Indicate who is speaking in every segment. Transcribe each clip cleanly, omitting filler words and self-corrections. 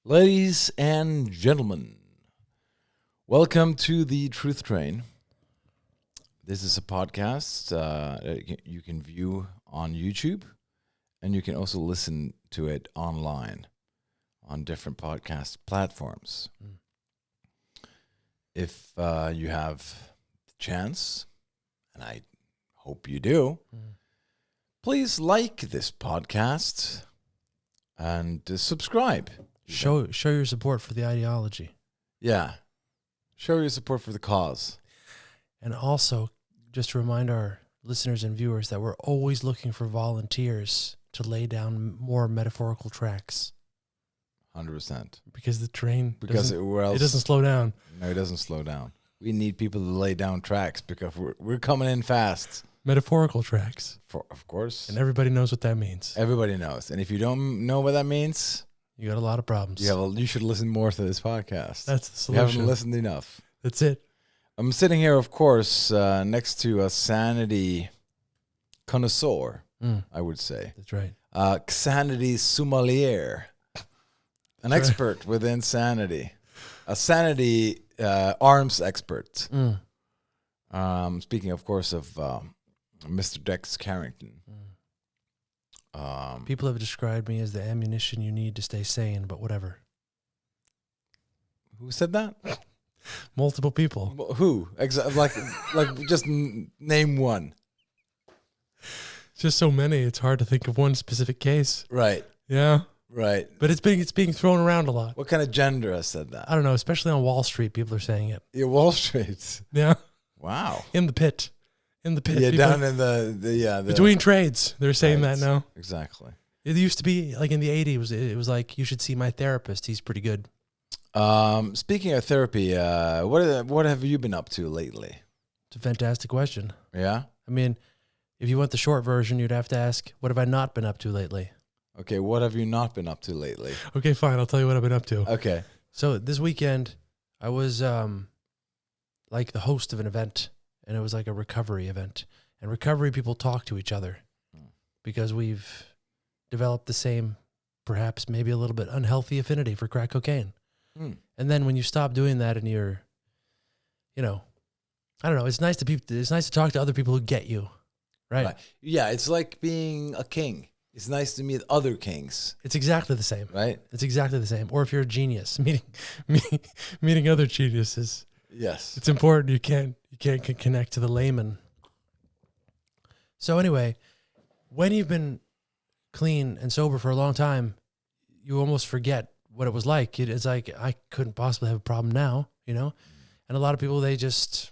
Speaker 1: Ladies and gentlemen, welcome to the Truth Train. This is a podcast you can view on YouTube, and you can also listen to it online on different podcast platforms. If you have the chance, and I hope you do, please like this podcast and subscribe.
Speaker 2: Show your support for the ideology.
Speaker 1: Yeah. Show your support for the cause.
Speaker 2: And also, just to remind our listeners and viewers that we're always looking for volunteers to lay down more metaphorical tracks.
Speaker 1: 100%.
Speaker 2: Because the train
Speaker 1: it
Speaker 2: doesn't slow down.
Speaker 1: No, it doesn't slow down. We need people to lay down tracks because we're coming in fast.
Speaker 2: Metaphorical tracks.
Speaker 1: Of course.
Speaker 2: And everybody knows what that means.
Speaker 1: Everybody knows. And if you don't know what that means,
Speaker 2: you got a lot of problems.
Speaker 1: you should listen more to this podcast.
Speaker 2: That's the solution.
Speaker 1: You haven't listened enough.
Speaker 2: That's it.
Speaker 1: I'm sitting here, of course, next to a sanity connoisseur, I would say.
Speaker 2: That's right.
Speaker 1: Sanity sommelier. An expert within sanity. A sanity arms expert. Speaking, of course, of Mr. Dex Carrington.
Speaker 2: People have described me as the ammunition you need to stay sane, but whatever.
Speaker 1: Who said that?
Speaker 2: Multiple people.
Speaker 1: Who? Like just name one.
Speaker 2: Just so many, it's hard to think of one specific case.
Speaker 1: Right.
Speaker 2: Yeah.
Speaker 1: Right.
Speaker 2: But it's being thrown around a lot.
Speaker 1: What kind of gender has said that?
Speaker 2: I don't know, especially on Wall Street, people are saying it.
Speaker 1: Yeah, Wall Street.
Speaker 2: Yeah.
Speaker 1: Wow.
Speaker 2: In the pit.
Speaker 1: Yeah, down in the
Speaker 2: between trades, they're saying that now.
Speaker 1: Exactly.
Speaker 2: It used to be like in the 80s. It was like, you should see my therapist. He's pretty good.
Speaker 1: Speaking of therapy, what have you been up to lately?
Speaker 2: It's a fantastic question.
Speaker 1: Yeah.
Speaker 2: I mean, if you want the short version, you'd have to ask, what have I not been up to lately?
Speaker 1: Okay, what have you not been up to lately?
Speaker 2: Okay, fine. I'll tell you what I've been up to.
Speaker 1: Okay.
Speaker 2: So this weekend, I was like the host of an event. And it was like a recovery event. And recovery people talk to each other because we've developed the same, perhaps maybe a little bit unhealthy affinity for crack cocaine. And then when you stop doing that and you're, I don't know, it's nice to talk to other people who get you, right?
Speaker 1: Yeah, it's like being a king. It's nice to meet other kings.
Speaker 2: It's exactly the same.
Speaker 1: Right?
Speaker 2: It's exactly the same. Or if you're a genius, meeting other geniuses.
Speaker 1: Yes.
Speaker 2: It's important. You can't connect to the layman. So anyway, when you've been clean and sober for a long time, you almost forget what it was like. It's like, I couldn't possibly have a problem now, And a lot of people, they just,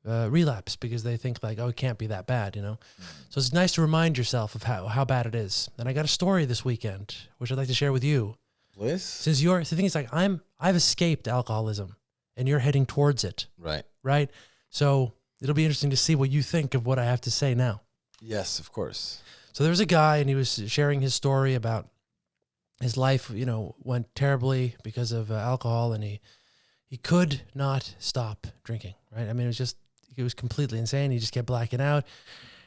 Speaker 2: relapse because they think like, oh, it can't be that bad, So it's nice to remind yourself of how bad it is. And I got a story this weekend, which I'd like to share with you.
Speaker 1: Bliss?
Speaker 2: Since the thing is like, I've escaped alcoholism and you're heading towards it.
Speaker 1: Right.
Speaker 2: Right. So it'll be interesting to see what you think of what I have to say now.
Speaker 1: Yes, of course.
Speaker 2: So there was a guy and he was sharing his story about his life, went terribly because of alcohol, and he could not stop drinking. Right. I mean, it was completely insane. He just kept blacking out.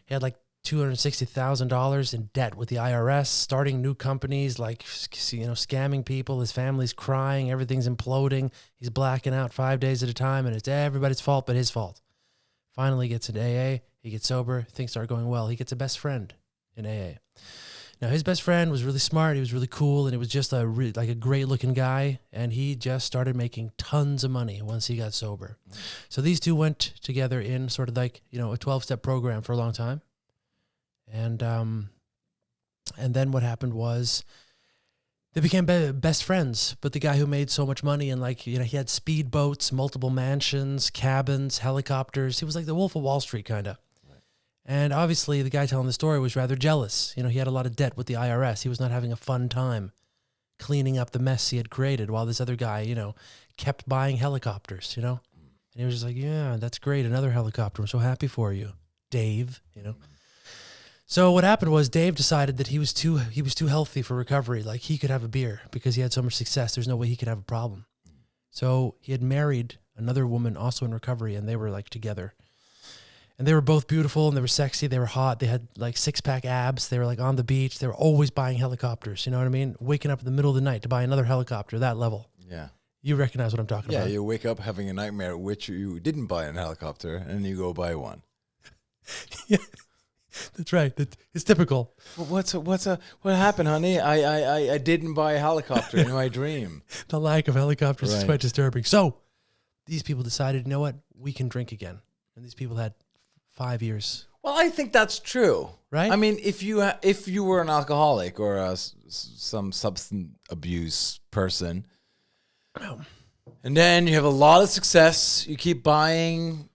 Speaker 2: He had like $260,000 in debt with the IRS, starting new companies, like, scamming people. His family's crying. Everything's imploding. He's blacking out 5 days at a time, and it's everybody's fault but his fault. Finally gets into AA. He gets sober. Things start going well. He gets a best friend in AA. Now, his best friend was really smart. He was really cool, and it was just a great-looking guy, and he just started making tons of money once he got sober. So these two went together in sort of like, a 12-step program for a long time. And then what happened was they became best friends. But the guy who made so much money and he had speedboats, multiple mansions, cabins, helicopters. He was like the Wolf of Wall Street kind of. Right. And obviously the guy telling the story was rather jealous. He had a lot of debt with the IRS. He was not having a fun time cleaning up the mess he had created while this other guy, kept buying helicopters, And he was just like, yeah, that's great. Another helicopter. I'm so happy for you, Dave, So what happened was Dave decided that he was too healthy for recovery. Like, he could have a beer because he had so much success. There's no way he could have a problem. So he had married another woman also in recovery, and they were like together. And they were both beautiful and they were sexy. They were hot. They had like 6-pack abs. They were like on the beach. They were always buying helicopters. You know what I mean? Waking up in the middle of the night to buy another helicopter, that level.
Speaker 1: Yeah.
Speaker 2: You recognize what I'm talking
Speaker 1: Yeah,
Speaker 2: about.
Speaker 1: you wake up having a nightmare, which you didn't buy an helicopter, and you go buy one.
Speaker 2: Yeah, that's right. It's typical.
Speaker 1: What happened, honey? I didn't buy a helicopter in my dream.
Speaker 2: The lack of helicopters is
Speaker 1: Right.
Speaker 2: quite disturbing. So these people decided, you know what? We can drink again. And these people had 5 years.
Speaker 1: Well, I think that's true.
Speaker 2: Right?
Speaker 1: I mean, if you were an alcoholic or some substance abuse person, and then you have a lot of success, you keep buying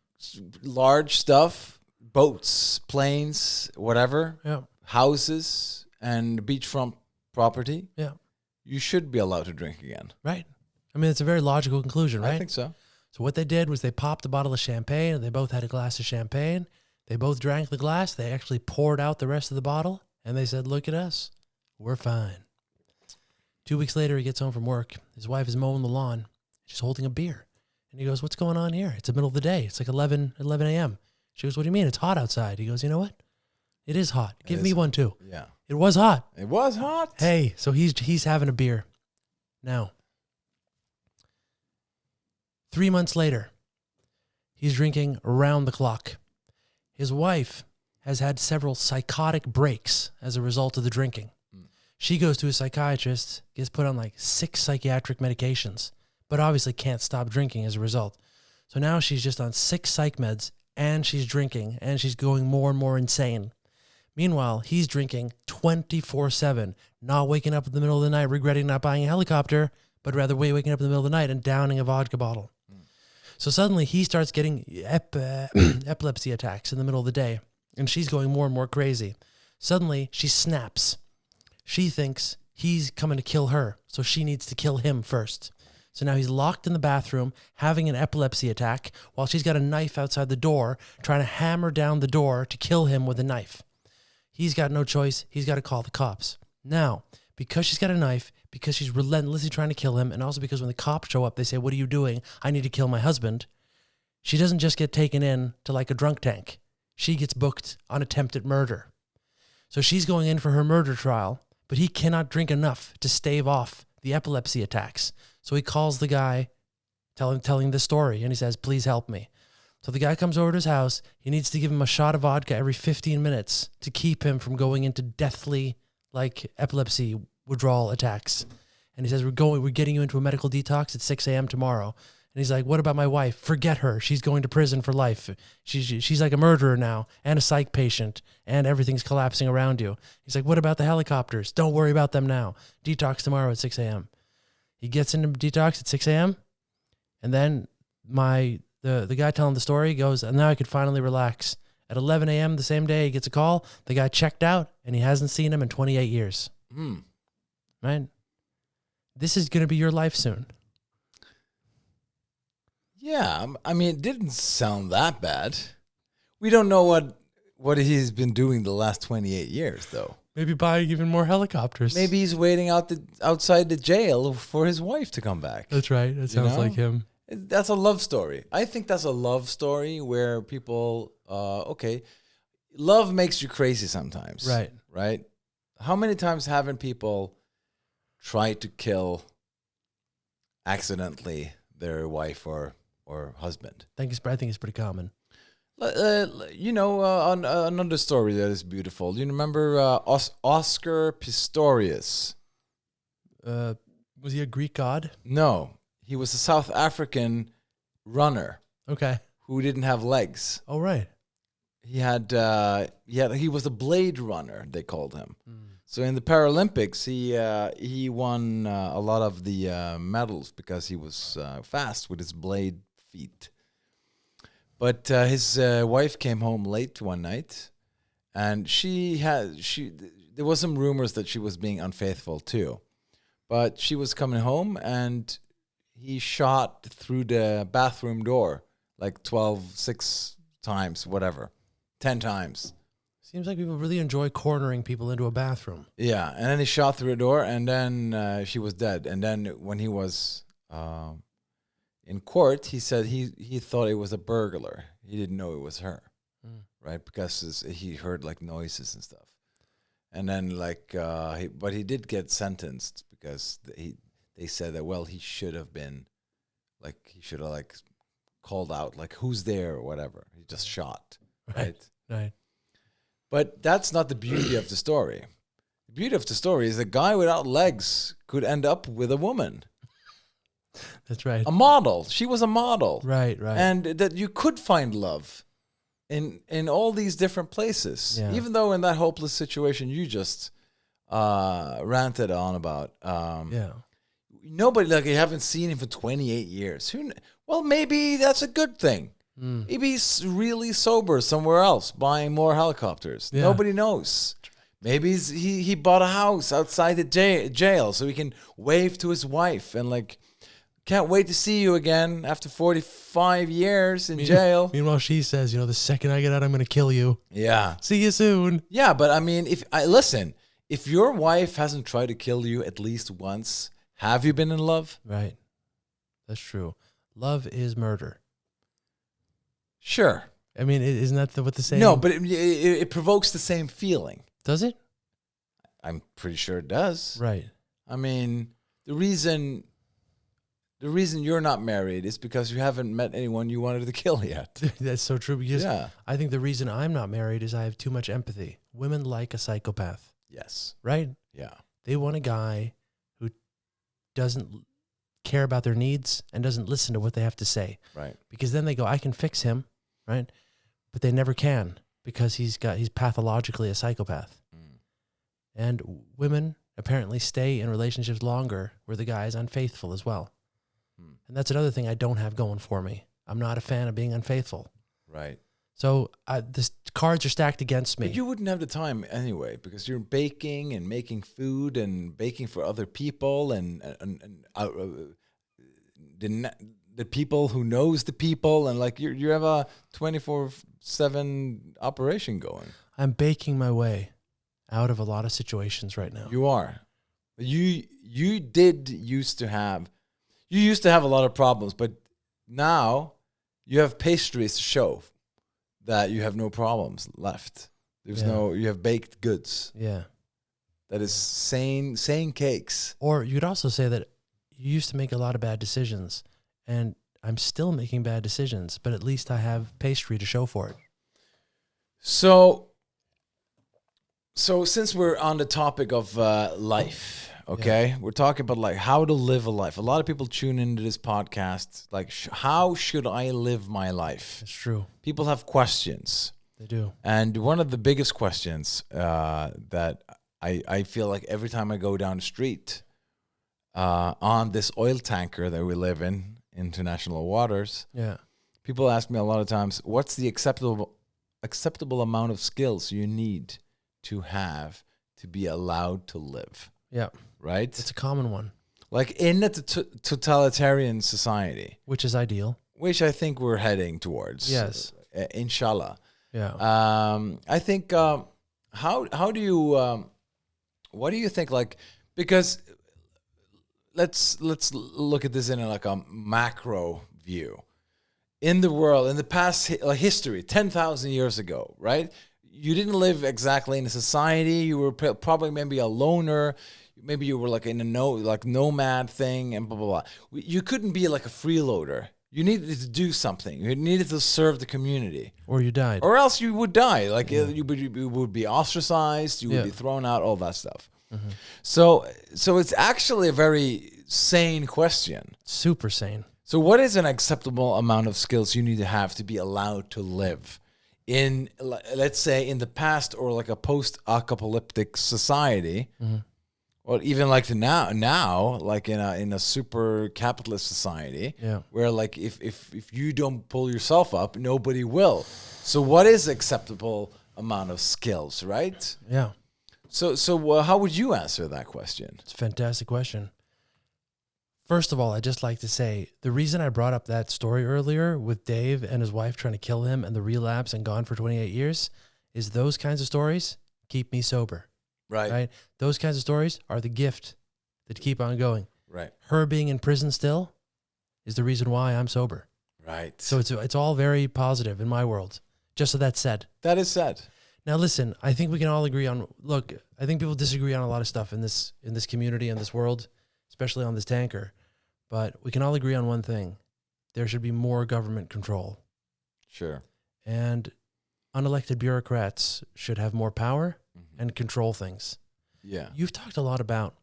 Speaker 1: large stuff, boats, planes, whatever,
Speaker 2: Yeah.
Speaker 1: houses, and beachfront property,
Speaker 2: Yeah.
Speaker 1: you should be allowed to drink again.
Speaker 2: Right. I mean, it's a very logical conclusion, right?
Speaker 1: I think so.
Speaker 2: So what they did was they popped a bottle of champagne and they both had a glass of champagne. They both drank the glass. They actually poured out the rest of the bottle and they said, look at us. We're fine. 2 weeks later, he gets home from work. His wife is mowing the lawn. She's holding a beer. And he goes, what's going on here? It's the middle of the day. It's like 11 a.m. She goes, what do you mean? It's hot outside. He goes, you know what? It is hot. Give me one too.
Speaker 1: Yeah.
Speaker 2: It was hot.
Speaker 1: It was hot.
Speaker 2: Hey, so he's having a beer. Now, 3 months later, he's drinking around the clock. His wife has had several psychotic breaks as a result of the drinking. She goes to a psychiatrist, gets put on like 6 psychiatric medications, but obviously can't stop drinking as a result. So now she's just on 6 psych meds and she's drinking and she's going more and more insane. Meanwhile, he's drinking 24/7, not waking up in the middle of the night regretting not buying a helicopter, but rather waking up in the middle of the night and downing a vodka bottle. So suddenly he starts getting epilepsy attacks in the middle of the day, and she's going more and more crazy. Suddenly she snaps. She thinks he's coming to kill her, so she needs to kill him first. So now he's locked in the bathroom having an epilepsy attack while she's got a knife outside the door trying to hammer down the door to kill him with a knife. He's got no choice. He's got to call the cops. Now, because she's got a knife, because she's relentlessly trying to kill him, and also because when the cops show up, they say, what are you doing? I need to kill my husband. She doesn't just get taken in to like a drunk tank. She gets booked on attempted murder. So she's going in for her murder trial, but he cannot drink enough to stave off the epilepsy attacks. So he calls the guy telling the story, and he says, please help me. So the guy comes over to his house. He needs to give him a shot of vodka every 15 minutes to keep him from going into deathly, like, epilepsy withdrawal attacks. And he says, we're getting you into a medical detox at 6 a.m. tomorrow. And he's like, what about my wife? Forget her. She's going to prison for life. She's like a murderer now and a psych patient, and everything's collapsing around you. He's like, what about the helicopters? Don't worry about them now. Detox tomorrow at 6 a.m. He gets into detox at 6 a.m. And then the guy telling the story goes, and now I could finally relax. At 11 a.m. the same day, he gets a call. The guy checked out, and he hasn't seen him in 28 years. Right? This is going to be your life soon.
Speaker 1: Yeah, I mean, it didn't sound that bad. We don't know what he's been doing the last 28 years, though.
Speaker 2: Maybe buying even more helicopters.
Speaker 1: Maybe he's waiting outside the jail for his wife to come back.
Speaker 2: That's right. That sounds like him.
Speaker 1: That's a love story. I think that's a love story where people, love makes you crazy sometimes.
Speaker 2: Right.
Speaker 1: Right? How many times haven't people tried to kill accidentally their wife or husband?
Speaker 2: I think it's pretty common.
Speaker 1: Another story that is beautiful. You remember Oscar Pistorius?
Speaker 2: Was he a Greek god?
Speaker 1: No, he was a South African runner.
Speaker 2: Okay.
Speaker 1: Who didn't have legs.
Speaker 2: Oh, right.
Speaker 1: He was a blade runner, they called him. So in the Paralympics, he won a lot of the medals because he was fast with his blade feet. But his wife came home late one night, and there was some rumors that she was being unfaithful too. But she was coming home, and he shot through the bathroom door like 6 times, whatever, 10 times.
Speaker 2: Seems like people really enjoy cornering people into a bathroom.
Speaker 1: Yeah, and then he shot through the door, and then she was dead. And then when he was in court, he said he thought it was a burglar. He didn't know it was her. right? Because he heard like noises and stuff. And then like, but he did get sentenced because they said that, well, he should have been like, he should have like called out like, who's there or whatever. He just shot, right?
Speaker 2: Right.
Speaker 1: But that's not the beauty of the story. The beauty of the story is a guy without legs could end up with a woman.
Speaker 2: That's right.
Speaker 1: A model. She was a model.
Speaker 2: Right.
Speaker 1: And that you could find love in all these different places.
Speaker 2: Yeah.
Speaker 1: Even though in that hopeless situation you just ranted on about.
Speaker 2: Yeah.
Speaker 1: Nobody, like, you haven't seen him for 28 years. Well, maybe that's a good thing. Maybe he's really sober somewhere else, buying more helicopters.
Speaker 2: Yeah.
Speaker 1: Nobody knows. Maybe he bought a house outside the jail so he can wave to his wife and like, can't wait to see you again after 45 years in jail.
Speaker 2: Meanwhile, she says, the second I get out, I'm going to kill you.
Speaker 1: Yeah.
Speaker 2: See you soon.
Speaker 1: Yeah, but I mean, if your wife hasn't tried to kill you at least once, have you been in love?
Speaker 2: Right. That's true. Love is murder.
Speaker 1: Sure.
Speaker 2: I mean, isn't that what the saying?
Speaker 1: No, but it provokes the same feeling.
Speaker 2: Does it?
Speaker 1: I'm pretty sure it does.
Speaker 2: Right.
Speaker 1: I mean, the reason you're not married is because you haven't met anyone you wanted to kill yet.
Speaker 2: That's so true, because
Speaker 1: Yeah.
Speaker 2: I think the reason I'm not married is I have too much empathy. Women like a psychopath,
Speaker 1: Yes.
Speaker 2: right?
Speaker 1: Yeah.
Speaker 2: They want a guy who doesn't care about their needs and doesn't listen to what they have to say,
Speaker 1: Right.
Speaker 2: because then they go, I can fix him, right? But they never can, because he's pathologically a psychopath. And women apparently stay in relationships longer where the guy is unfaithful as well. And that's another thing I don't have going for me. I'm not a fan of being unfaithful.
Speaker 1: Right.
Speaker 2: So the cards are stacked against me.
Speaker 1: But you wouldn't have the time anyway, because you're baking and making food and baking for other people and the people who knows the people, and like you have a 24/7 operation going.
Speaker 2: I'm baking my way out of a lot of situations right now.
Speaker 1: You are. You used to have a lot of problems, but now you have pastries to show that you have no problems left. You have baked goods.
Speaker 2: Yeah.
Speaker 1: That is sane cakes.
Speaker 2: Or you could also say that you used to make a lot of bad decisions, and I'm still making bad decisions, but at least I have pastry to show for it.
Speaker 1: So since we're on the topic of life, okay, we're talking about like how to live a life. A lot of people tune into this podcast like, how should I live my life?
Speaker 2: It's true.
Speaker 1: People have questions.
Speaker 2: They do.
Speaker 1: And one of the biggest questions that I feel like every time I go down the street on this oil tanker that we live in, international waters,
Speaker 2: Yeah.
Speaker 1: people ask me a lot of times, what's the acceptable amount of skills you need to have to be allowed to live?
Speaker 2: Yeah.
Speaker 1: Right?
Speaker 2: It's a common one,
Speaker 1: Like in a totalitarian society,
Speaker 2: which is ideal.
Speaker 1: which I think we're heading towards.
Speaker 2: Yes.
Speaker 1: Inshallah.
Speaker 2: Yeah.
Speaker 1: I think how do you what do you think, like, because let's look at this in like a macro view. In the world, in the past history, 10,000 years ago, right? You didn't live exactly in a society. You were probably maybe a loner. Maybe you were like in a nomad thing and blah, blah, blah. You couldn't be like a freeloader. You needed to do something. You needed to serve the community.
Speaker 2: Or you died.
Speaker 1: Or else you would die. Like you would be ostracized. You would
Speaker 2: Yeah.
Speaker 1: be thrown out, all that stuff. So it's actually a very sane question.
Speaker 2: Super sane.
Speaker 1: So what is an acceptable amount of skills you need to have to be allowed to live in, let's say, in the past or like a post-apocalyptic society, or even like now, like in a super capitalist society,
Speaker 2: Yeah.
Speaker 1: where like if you don't pull yourself up, nobody will. So what is acceptable amount of skills, right?
Speaker 2: Yeah.
Speaker 1: So how would you answer that question?
Speaker 2: It's a fantastic question. First of all, I'd just like to say the reason I brought up that story earlier with Dave and his wife trying to kill him and the relapse and gone for 28 years is those kinds of stories keep me sober, right? Those kinds of stories are the gift that keep on going.
Speaker 1: Right.
Speaker 2: Her being in prison still is the reason why I'm sober.
Speaker 1: Right.
Speaker 2: So it's all very positive in my world. Just so that's said.
Speaker 1: That is said.
Speaker 2: Now, listen, I think we can all agree on, look, I think people disagree on a lot of stuff in this community, in this world, especially on this tanker. But we can all agree on one thing. There should be more government control.
Speaker 1: Sure.
Speaker 2: And unelected bureaucrats should have more power and control things.
Speaker 1: Yeah.
Speaker 2: You've talked a lot about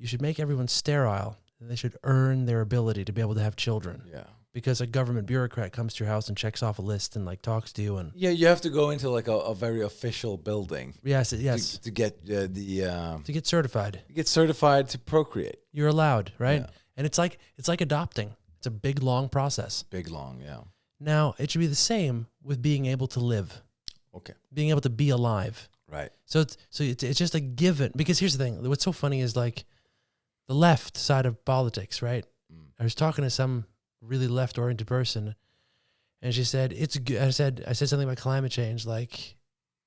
Speaker 2: you should make everyone sterile, and they should earn their ability to be able to have children.
Speaker 1: Yeah.
Speaker 2: Because a government bureaucrat comes to your house and checks off a list and like talks to you and
Speaker 1: Yeah, you have to go into like a very official building.
Speaker 2: yes,
Speaker 1: To get
Speaker 2: to get certified.
Speaker 1: get certified to procreate.
Speaker 2: You're allowed, right?
Speaker 1: Yeah.
Speaker 2: And it's like adopting. It's a big long process.
Speaker 1: Big long, yeah.
Speaker 2: Now, it should be the same with being able to live.
Speaker 1: Okay.
Speaker 2: Being able to be alive.
Speaker 1: Right.
Speaker 2: So it's just a given, because here's the thing. What's so funny is like the left side of politics, right? I was talking to some really left-oriented person, and she said, it's good. I said something about climate change. Like,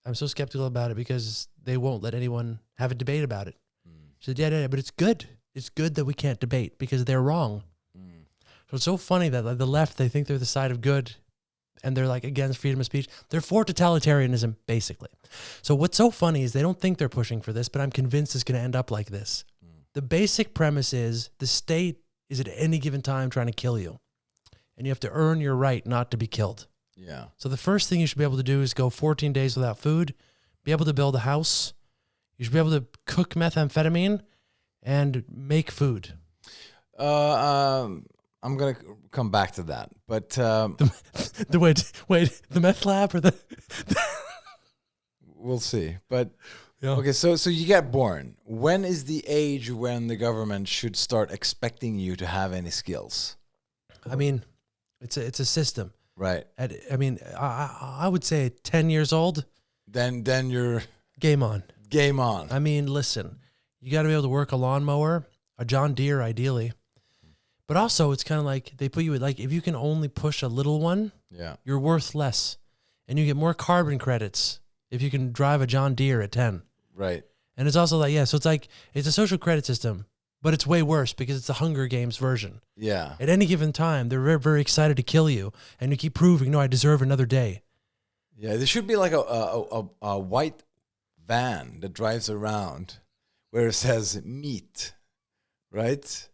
Speaker 2: I'm so skeptical about it because they won't let anyone have a debate about it. She said, yeah, but it's good. It's good that we can't debate because they're wrong. So it's so funny that like, the left, they think they're the side of good, and they're like against freedom of speech. They're for totalitarianism, basically. So what's so funny is they don't think they're pushing for this, but I'm convinced it's going to end up like this. The basic premise is the state is at any given time trying to kill you, and you have to earn your right not to be killed.
Speaker 1: Yeah.
Speaker 2: So the first thing you should be able to do is go 14 days without food, be able to build a house. You should be able to cook methamphetamine and make food.
Speaker 1: I'm gonna come back to that, but
Speaker 2: wait, the meth lab or the
Speaker 1: we'll see. But
Speaker 2: yeah.
Speaker 1: okay, so you get born. When is the age when the government should start expecting you to have any skills?
Speaker 2: I mean, it's a system,
Speaker 1: right?
Speaker 2: I would say 10 years old.
Speaker 1: Then you're
Speaker 2: game on.
Speaker 1: Game on.
Speaker 2: I mean, listen, you got to be able to work a lawnmower, a John Deere, ideally. But also, it's kind of like they put you at, like, if you can only push a little one,
Speaker 1: yeah,
Speaker 2: you're worth less. And you get more carbon credits if you can drive a John Deere at 10.
Speaker 1: Right.
Speaker 2: And it's also like, yeah, so it's like, it's a social credit system, but it's way worse because it's the Hunger Games version.
Speaker 1: Yeah.
Speaker 2: At any given time, they're very, very excited to kill you. And you keep proving, no, I deserve another day.
Speaker 1: Yeah, there should be like a white van that drives around where it says meat, right?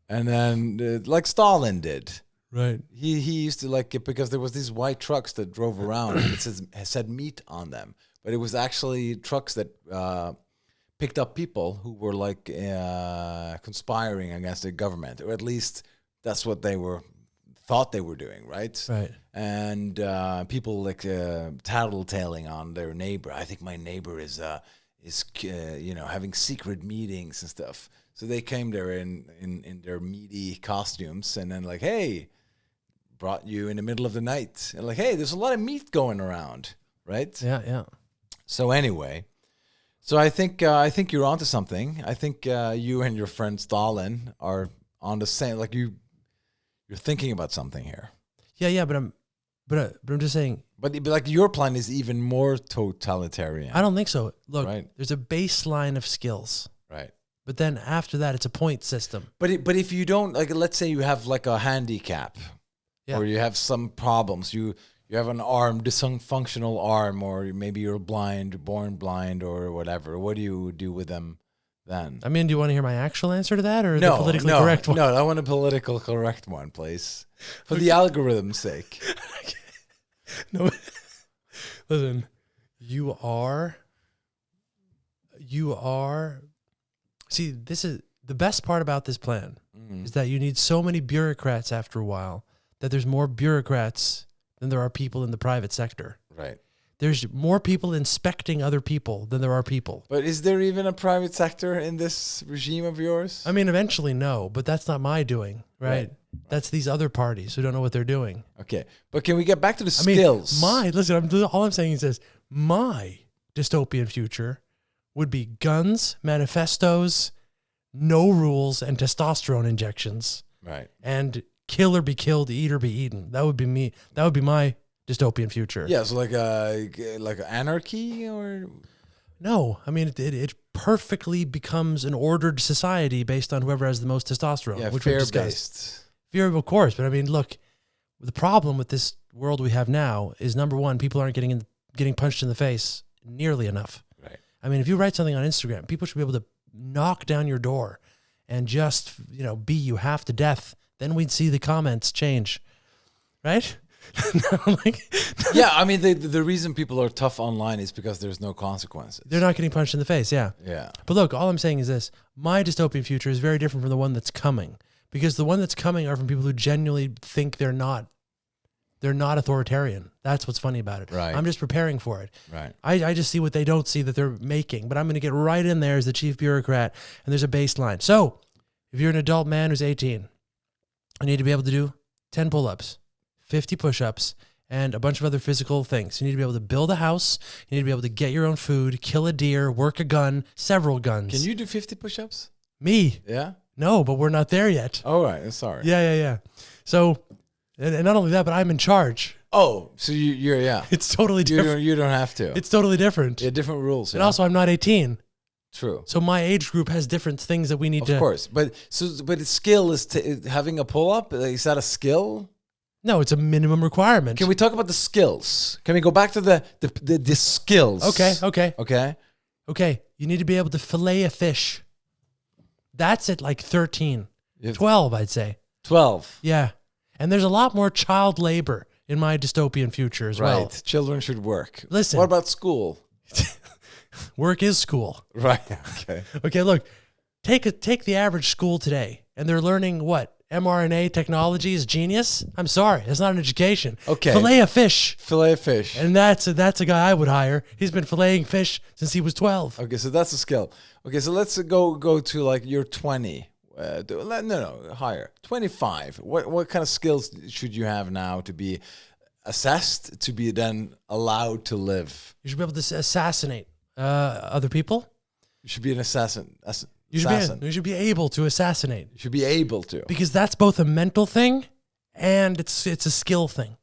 Speaker 1: And then, like Stalin did.
Speaker 2: Right.
Speaker 1: He used to like it because there was these white trucks that drove around and it said meat on them. But it was actually trucks that picked up people who were like conspiring against the government. Or at least that's what they thought they were doing, right?
Speaker 2: Right.
Speaker 1: And people like tattletaling on their neighbor. I think my neighbor is having secret meetings and stuff. So they came there in their meaty costumes and then like, hey, brought you in the middle of the night. And like, hey, there's a lot of meat going around, right?
Speaker 2: Yeah, yeah.
Speaker 1: So anyway, so I think you're onto something. I think you and your friend Stalin are on the same, like you're thinking about something here.
Speaker 2: Yeah, but I'm just saying.
Speaker 1: But like your plan is even more totalitarian.
Speaker 2: I don't think so. Look,
Speaker 1: right.
Speaker 2: There's a baseline of skills.
Speaker 1: Right.
Speaker 2: But then after that, it's a point system.
Speaker 1: But if you don't, like, let's say you have like a handicap, or you have some problems, you have an dysfunctional arm, or maybe you're blind, born blind, or whatever. What do you do with them then?
Speaker 2: I mean, do you want to hear my actual answer to that, or the politically correct one?
Speaker 1: No, I want a political correct one, please, for the algorithm's sake.
Speaker 2: No, listen, you are. See, this is the best part about this plan is that you need so many bureaucrats after a while that there's more bureaucrats than there are people in the private sector.
Speaker 1: Right.
Speaker 2: There's more people inspecting other people than there are people.
Speaker 1: But is there even a private sector in this regime of yours?
Speaker 2: I mean, eventually, no, but that's not my doing, right? That's these other parties who don't know what they're doing.
Speaker 1: Okay, but can we get back to the skills?
Speaker 2: All I'm saying is this: my dystopian future would be guns, manifestos, no rules, and testosterone injections.
Speaker 1: Right.
Speaker 2: And kill or be killed, eat or be eaten. That would be me. That would be my dystopian future.
Speaker 1: Yeah, so like anarchy or...
Speaker 2: No, I mean, it perfectly becomes an ordered society based on whoever has the most testosterone.
Speaker 1: Yeah,
Speaker 2: which we've discussed.
Speaker 1: fair-based.
Speaker 2: Fair, of course. But I mean, look, the problem with this world we have now is, number one, people aren't getting punched in the face nearly enough.
Speaker 1: Right.
Speaker 2: I mean, if you write something on Instagram, people should be able to knock down your door and just, beat you half to death. Then we'd see the comments change, right?
Speaker 1: Yeah, I mean, the reason people are tough online is because there's no consequences.
Speaker 2: They're not getting punched in the face, yeah.
Speaker 1: Yeah.
Speaker 2: But look, all I'm saying is this. My dystopian future is very different from the one that's coming, because the one that's coming are from people who genuinely think they're not authoritarian. That's what's funny about it.
Speaker 1: Right.
Speaker 2: I'm just preparing for it.
Speaker 1: Right.
Speaker 2: I just see what they don't see that they're making, but I'm going to get right in there as the chief bureaucrat, and there's a baseline. So if you're an adult man who's 18, you need to be able to do 10 pull-ups, 50 push-ups, and a bunch of other physical things. You need to be able to build a house. You need to be able to get your own food, kill a deer, work a gun, several guns.
Speaker 1: Can you do 50 push-ups?
Speaker 2: Me?
Speaker 1: Yeah.
Speaker 2: No, but we're not there yet.
Speaker 1: All right. Sorry.
Speaker 2: Yeah. So, and not only that, but I'm in charge.
Speaker 1: Oh, so you're yeah.
Speaker 2: It's totally different.
Speaker 1: You don't have to.
Speaker 2: It's totally different.
Speaker 1: Yeah, different rules.
Speaker 2: And also, I'm not 18.
Speaker 1: True.
Speaker 2: So my age group has different things that we need to.
Speaker 1: Of course, but the skill is having a pull-up. Is that a skill?
Speaker 2: No, it's a minimum requirement.
Speaker 1: Can we talk about the skills? Can we go back to the skills?
Speaker 2: Okay. You need to be able to fillet a fish. That's at like 13. 12, I'd say.
Speaker 1: 12.
Speaker 2: Yeah. And there's a lot more child labor in my dystopian future as well.
Speaker 1: Right. Children should work.
Speaker 2: Listen.
Speaker 1: What about school?
Speaker 2: Work is school.
Speaker 1: Right. Okay.
Speaker 2: Okay, look. Take the average school today, and they're learning what? mRNA technology is genius? I'm sorry. That's not an education.
Speaker 1: Okay.
Speaker 2: Fillet a fish.
Speaker 1: Fillet a fish.
Speaker 2: And that's a guy I would hire. He's been filleting fish since he was 12.
Speaker 1: Okay, so that's a skill. Okay, so let's go to like you're 20. No, higher. 25. What kind of skills should you have now to be assessed, to be then allowed to live?
Speaker 2: You should be able to assassinate other people.
Speaker 1: You should be an assassin.
Speaker 2: You should be able to assassinate.
Speaker 1: You should be able to.
Speaker 2: Because that's both a mental thing and it's a skill thing.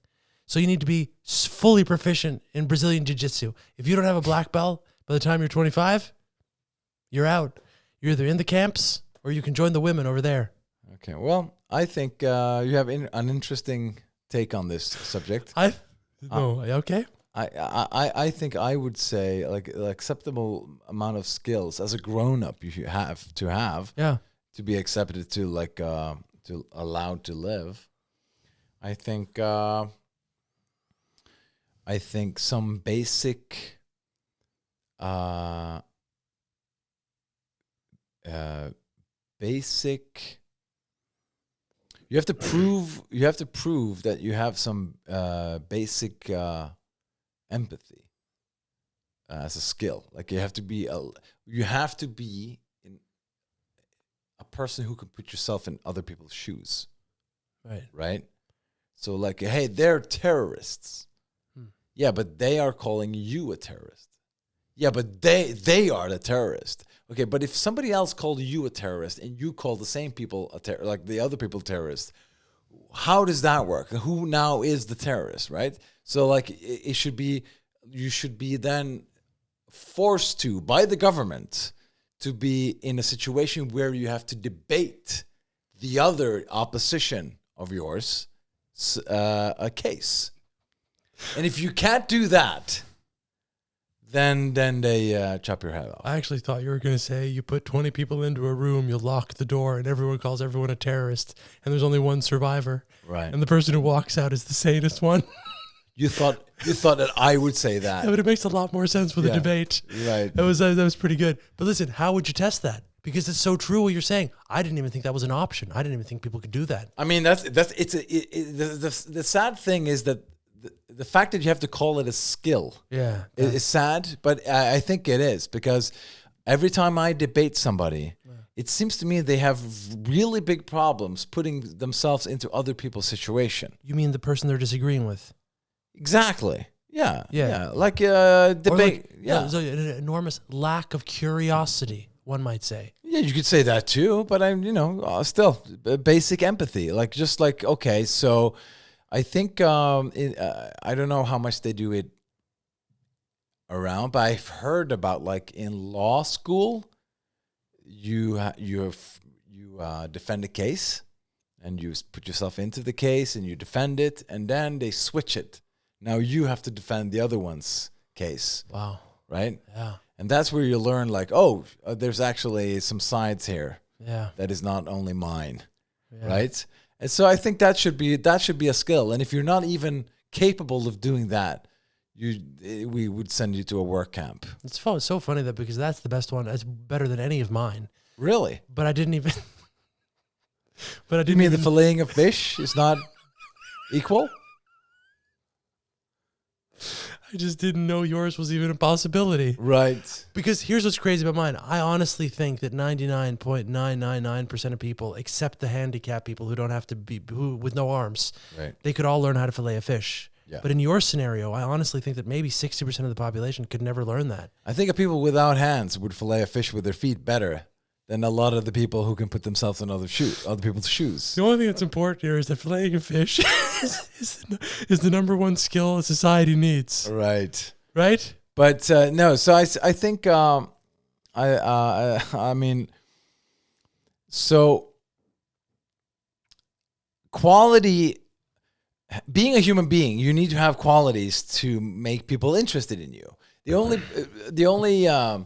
Speaker 2: So you need to be fully proficient in Brazilian Jiu-Jitsu. If you don't have a black belt by the time you're 25, you're out. You're either in the camps or you can join the women over there.
Speaker 1: Okay, well, I think you have an interesting take on this subject.
Speaker 2: Okay.
Speaker 1: I think I would say like an acceptable amount of skills as a grown-up you should have to be accepted to to allowed to live. I think some basic you have to prove that you have some basic empathy as a skill. Like you have to be in a person who can put yourself in other people's shoes. Right? So like, hey, they're terrorists. Yeah, but they are calling you a terrorist. Yeah, but they are the terrorist. Okay, but if somebody else called you a terrorist and you call the same people like the other people terrorists, how does that work? Who now is the terrorist, right? So like you should be then forced to, by the government, to be in a situation where you have to debate the other opposition of yours a case. And if you can't do that, then they chop your head off.
Speaker 2: I actually thought you were going to say you put 20 people into a room, you lock the door, and everyone calls everyone a terrorist, and there's only one survivor.
Speaker 1: Right.
Speaker 2: And the person who walks out is the sanest one.
Speaker 1: You thought that I would say that.
Speaker 2: Yeah, but it makes a lot more sense for the debate.
Speaker 1: Right.
Speaker 2: That was pretty good. But listen, how would you test that? Because it's so true what you're saying. I didn't even think that was an option. I didn't even think people could do that.
Speaker 1: I mean, the sad thing is that the fact that you have to call it a skill is sad, but I think it is, because every time I debate somebody, it seems to me they have really big problems putting themselves into other people's situation.
Speaker 2: You mean the person they're disagreeing with?
Speaker 1: Exactly. Yeah. Like debate.
Speaker 2: There's an enormous lack of curiosity, one might say.
Speaker 1: Yeah, you could say that too, but still basic empathy. Like just like, okay, so I think I don't know how much they do it around, but I've heard about like in law school, you defend a case, and you put yourself into the case and you defend it, and then they switch it. Now you have to defend the other one's case.
Speaker 2: Wow.
Speaker 1: Right?
Speaker 2: Yeah.
Speaker 1: And that's where you learn, like, oh, there's actually some sides here.
Speaker 2: Yeah.
Speaker 1: That is not only mine.
Speaker 2: Yeah.
Speaker 1: Right? And so I think that should be a skill. And if you're not even capable of doing that, we would send you to a work camp.
Speaker 2: It's so funny that because that's the best one. It's better than any of mine.
Speaker 1: Really?
Speaker 2: But I didn't even.
Speaker 1: You mean the filleting of fish is not equal?
Speaker 2: I just didn't know yours was even a possibility.
Speaker 1: Right.
Speaker 2: Because here's what's crazy about mine. I honestly think that 99.999% of people, except the handicapped people who don't have to be, who with no arms,
Speaker 1: Right.
Speaker 2: they could all learn how to fillet a fish.
Speaker 1: Yeah.
Speaker 2: But in your scenario, I honestly think that maybe 60% of the population could never learn that.
Speaker 1: I think people without hands would fillet a fish with their feet better than a lot of the people who can put themselves in other people's shoes.
Speaker 2: The only thing that's important here is that filleting a fish is the number one skill society needs.
Speaker 1: Right.
Speaker 2: Right?
Speaker 1: But no, so I think I mean, so quality. Being a human being, you need to have qualities to make people interested in you. The only I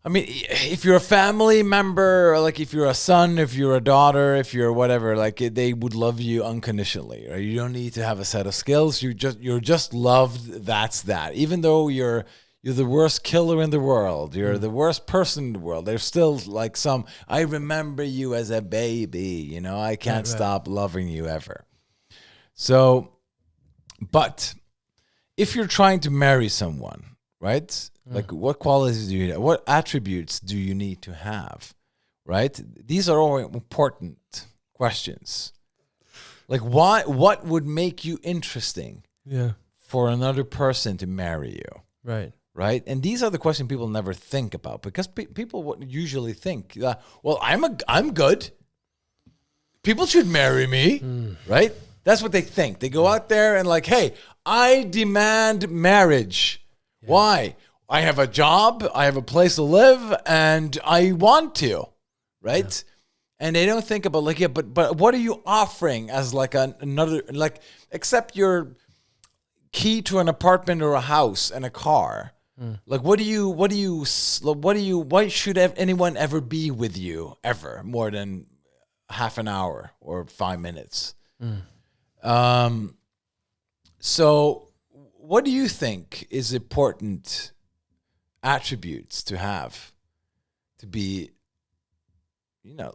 Speaker 1: mean, if you're a family member, or like if you're a son, if you're a daughter, if you're whatever, like they would love you unconditionally. Right? You don't need to have a set of skills. You're just loved. That's that. Even though you're the worst killer in the world, you're the worst person in the world. There's still like I remember you as a baby. I can't stop loving you ever. So, but if you're trying to marry someone, right? Like, what qualities do you need? What attributes do you need to have, right? These are all important questions. Like, what would make you interesting for another person to marry you?
Speaker 2: Right.
Speaker 1: Right? And these are the questions people never think about because people usually think, well, I'm good. People should marry me, right? That's what they think. They go out there and like, hey, I demand marriage. Yeah. Why? I have a job, I have a place to live, and I want to, right? Yeah. And they don't think about like, but what are you offering as like another, like, except your key to an apartment or a house and a car? Like, what should anyone ever be with you ever more than half an hour or 5 minutes? So what do you think is important attributes to have to be,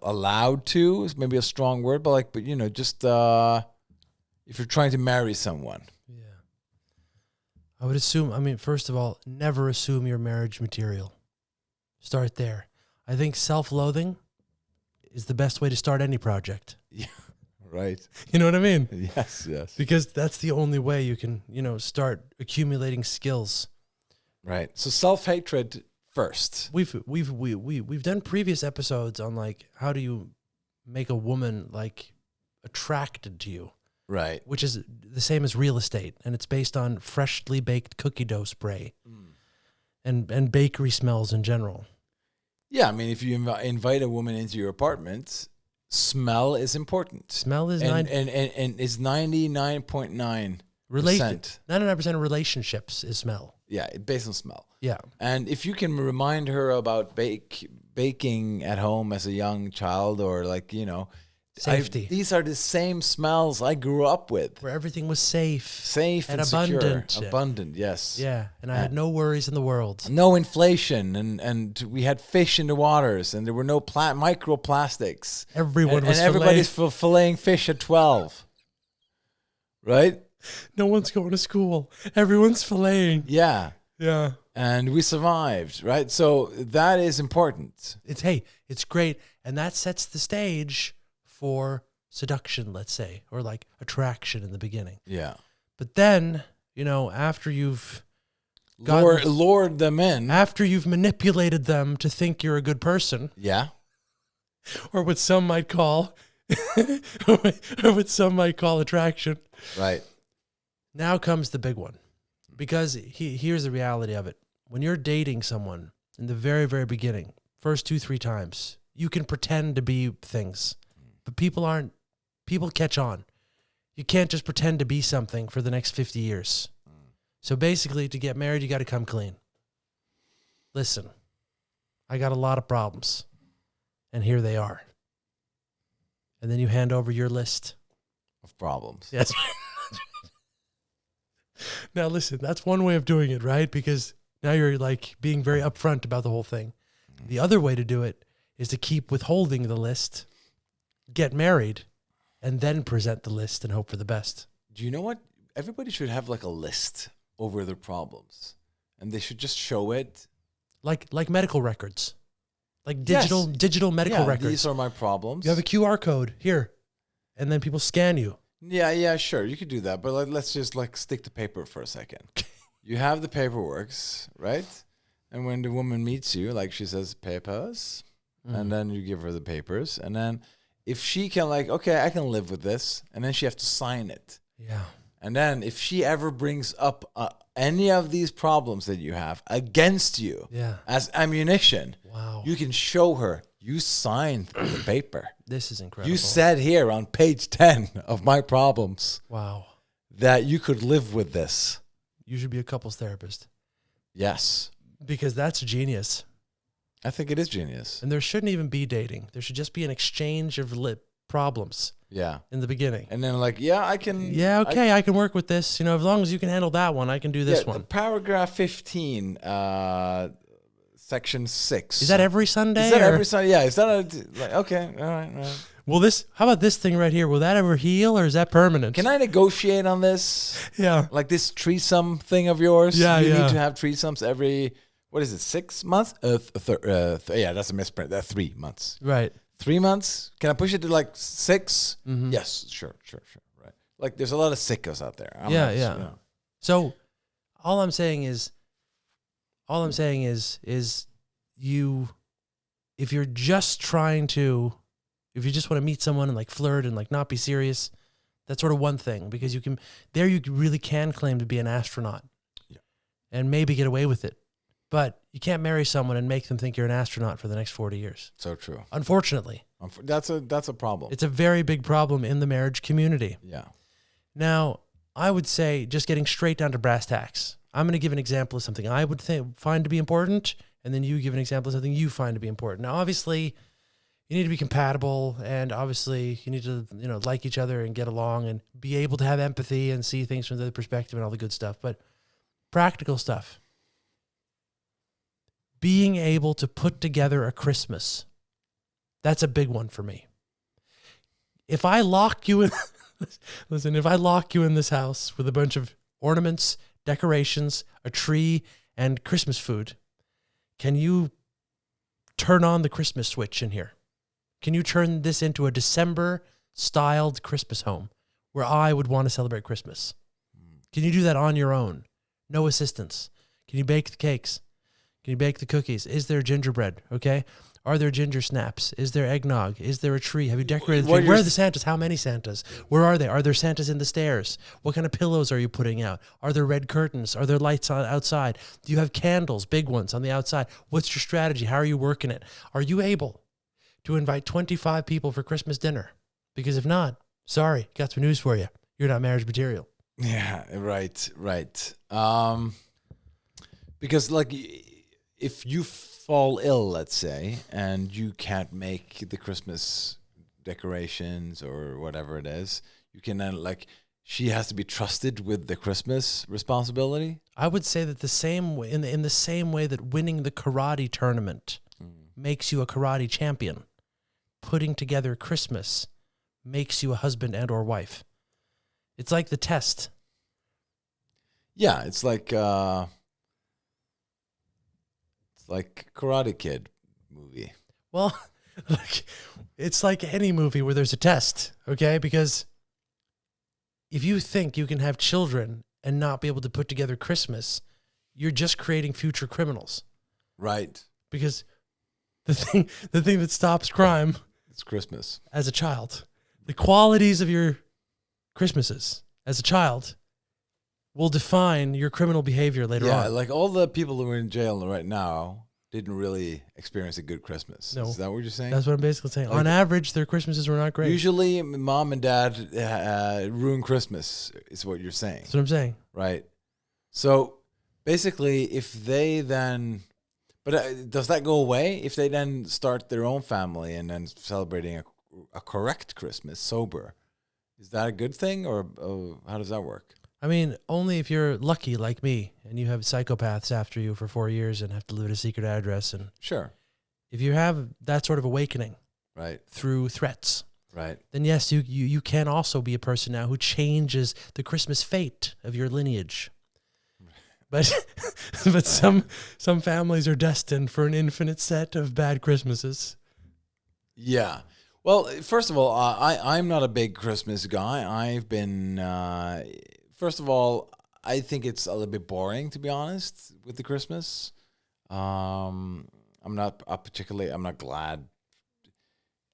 Speaker 1: allowed to is maybe a strong word, but just if you're trying to marry someone?
Speaker 2: Yeah. I would assume, first of all, never assume your marriage material. Start there. I think self-loathing is the best way to start any project.
Speaker 1: Yeah. Right.
Speaker 2: You know what I mean?
Speaker 1: Yes.
Speaker 2: Because that's the only way you can, start accumulating skills.
Speaker 1: Right. So self-hatred first.
Speaker 2: We've done previous episodes on like how do you make a woman like attracted to you.
Speaker 1: Right.
Speaker 2: Which is the same as real estate, and it's based on freshly baked cookie dough spray and bakery smells in general.
Speaker 1: Yeah, if you invite a woman into your apartment, smell is important.
Speaker 2: Smell is
Speaker 1: and is 99.9%.
Speaker 2: 99% of relationships is smell.
Speaker 1: Yeah, based on smell.
Speaker 2: Yeah.
Speaker 1: And if you can remind her about baking at home as a young child, or like,
Speaker 2: safety.
Speaker 1: These are the same smells I grew up with.
Speaker 2: Where everything was safe
Speaker 1: and
Speaker 2: abundant.
Speaker 1: Secure. Abundant, yes.
Speaker 2: Yeah, and I had no worries in the world.
Speaker 1: No inflation, and we had fish in the waters, and there were no microplastics. Everybody's filleting fish at 12. Right?
Speaker 2: No one's going to school. Everyone's filleting.
Speaker 1: Yeah.
Speaker 2: Yeah.
Speaker 1: And we survived, right? So that is important.
Speaker 2: It's great. And that sets the stage for seduction, let's say, or like attraction in the beginning.
Speaker 1: Yeah.
Speaker 2: But then, after you've
Speaker 1: lured them in,
Speaker 2: after you've manipulated them to think you're a good person.
Speaker 1: Yeah.
Speaker 2: Or what some might call attraction.
Speaker 1: Right.
Speaker 2: Now comes the big one. Because here's the reality of it. When you're dating someone in the very, very beginning, first 2-3 times, you can pretend to be things. but people catch on. You can't just pretend to be something for the next 50 years. So basically, to get married, you got to come clean. Listen, I got a lot of problems, and here they are. And then you hand over your list
Speaker 1: of problems.
Speaker 2: Yes. Now, listen, that's one way of doing it, right? Because now you're like being very upfront about the whole thing. The other way to do it is to keep withholding the list, get married, and then present the list and hope for the best.
Speaker 1: Do you know what? Everybody should have like a list over their problems, and they should just show it.
Speaker 2: Like medical records, like digital medical records.
Speaker 1: These are my problems.
Speaker 2: You have a QR code here, and then people scan you.
Speaker 1: Yeah, sure. You could do that, but let's just like stick to paper for a second. You have the paperworks, right? And when the woman meets you, like she says, papers, and then you give her the papers, and then if she can like, okay, I can live with this, and then she has to sign it.
Speaker 2: Yeah.
Speaker 1: And then if she ever brings up any of these problems that you have against you as ammunition, you can show her you signed the paper.
Speaker 2: This is incredible.
Speaker 1: You said here on page 10 of my problems that you could live with this.
Speaker 2: You should be a couples therapist.
Speaker 1: Yes.
Speaker 2: Because that's genius.
Speaker 1: I think it is genius.
Speaker 2: And there shouldn't even be dating. There should just be an exchange of problems.
Speaker 1: Yeah.
Speaker 2: In the beginning.
Speaker 1: And then like, I can.
Speaker 2: Yeah, okay, I can work with this. You know, as long as you can handle that one, I can do this one.
Speaker 1: Paragraph 15, section 6.
Speaker 2: Is that every Sunday?
Speaker 1: Is that every Sunday? Yeah. Is that okay. All right.
Speaker 2: Well, how about this thing right here? Will that ever heal or is that permanent?
Speaker 1: Can I negotiate on this?
Speaker 2: Yeah.
Speaker 1: Like this threesome thing of yours?
Speaker 2: Yeah,
Speaker 1: You need to have threesomes every, what is it, 6 months? Yeah, that's a misprint. 3 months.
Speaker 2: Right.
Speaker 1: 3 months? Can I push it to like 6? Mm-hmm. Yes, sure. Right. Like there's a lot of sickos out there.
Speaker 2: Yeah. You know. So all I'm saying is if you're just if you just want to meet someone and like flirt and like not be serious, that's sort of one thing, because you really can claim to be an astronaut and maybe get away with it. But you can't marry someone and make them think you're an astronaut for the next 40 years.
Speaker 1: So true.
Speaker 2: Unfortunately.
Speaker 1: That's a problem.
Speaker 2: It's a very big problem in the marriage community.
Speaker 1: Yeah.
Speaker 2: Now, I would say, just getting straight down to brass tacks, I'm going to give an example of something I would find to be important, and then you give an example of something you find to be important. Now, obviously, you need to be compatible, and obviously, you need to like each other and get along and be able to have empathy and see things from the other perspective and all the good stuff. But practical stuff. Being able to put together a Christmas. That's a big one for me. If I lock you in, if I lock you in this house with a bunch of ornaments, decorations, a tree, and Christmas food, can you turn on the Christmas switch in here? Can you turn this into a December-styled Christmas home where I would want to celebrate Christmas? Can you do that on your own? No assistance. Can you bake the cakes? Can you bake the cookies? Is there gingerbread? Okay. Are there ginger snaps? Is there eggnog? Is there a tree? Have you decorated the tree? Where are the Santas? How many Santas? Where are they? Are there Santas in the stairs? What kind of pillows are you putting out? Are there red curtains? Are there lights outside? Do you have candles, big ones, on the outside? What's your strategy? How are you working it? Are you able to invite 25 people for Christmas dinner? Because if not, sorry, got some news for you. You're not marriage material.
Speaker 1: Yeah, right. Because like, if you fall ill, let's say, and you can't make the Christmas decorations or whatever it is, you can then she has to be trusted with the Christmas responsibility.
Speaker 2: I would say that the same way, in the same way that winning the karate tournament makes you a karate champion, putting together Christmas makes you a husband and or wife. It's like the test.
Speaker 1: Yeah, it's like Karate Kid movie.
Speaker 2: Well, it's like any movie where there's a test, okay? Because if you think you can have children and not be able to put together Christmas, you're just creating future criminals.
Speaker 1: Right.
Speaker 2: Because the thing that stops crime,
Speaker 1: it's Christmas.
Speaker 2: As a child, the qualities of your Christmases as a child will define your criminal behavior later on.
Speaker 1: Yeah, like all the people who are in jail right now didn't really experience a good Christmas.
Speaker 2: No.
Speaker 1: Is that what you're saying?
Speaker 2: That's what I'm basically saying.
Speaker 1: Like-
Speaker 2: On average, their Christmases were not great.
Speaker 1: Usually, mom and dad ruin Christmas, is what you're saying,
Speaker 2: That's what I'm saying.
Speaker 1: right? So basically, if they then, but does that go away if they then start their own family and then celebrating a correct Christmas sober? Is that a good thing, or how does that work?
Speaker 2: I mean, only if you're lucky like me and you have psychopaths after you for 4 years and have to live at a secret address. And
Speaker 1: Sure.
Speaker 2: if you have that sort of awakening
Speaker 1: Right.
Speaker 2: through threats,
Speaker 1: Right.
Speaker 2: then yes, you can also be a person now who changes the Christmas fate of your lineage. But but some families are destined for an infinite set of bad Christmases.
Speaker 1: Yeah. Well, first of all, I'm not a big Christmas guy. I've been, first of all, I think it's a little bit boring, to be honest, with the Christmas. I'm not I'm not glad.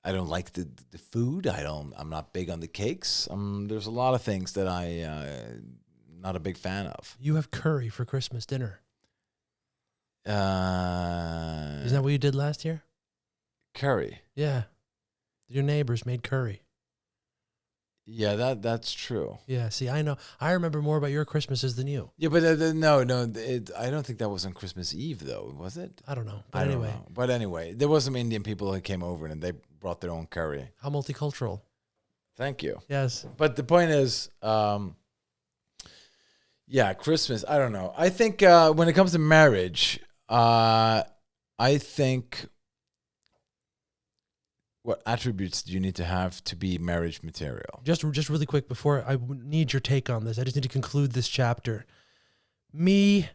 Speaker 1: I don't like the food. I'm not big on the cakes. There's a lot of things that not a big fan of.
Speaker 2: You have curry for Christmas dinner. Isn't
Speaker 1: Is
Speaker 2: that what you did last year?
Speaker 1: curry?
Speaker 2: Yeah. Your neighbors made curry.
Speaker 1: Yeah, that's true.
Speaker 2: Yeah, see, I know. I remember more about your Christmases than you.
Speaker 1: Yeah, but no, I don't think that was on Christmas Eve, though, was it?
Speaker 2: I don't know. But
Speaker 1: I don't
Speaker 2: anyway,
Speaker 1: know. But anyway, there was some Indian people who came over and they brought their own curry.
Speaker 2: how multicultural.
Speaker 1: Thank you.
Speaker 2: Yes.
Speaker 1: But the point is, yeah, Christmas. I don't know. I think when it comes to marriage, I think what attributes do you need to have to be marriage material?
Speaker 2: Just really quick before I need your take on this. I just need to conclude this chapter. I'm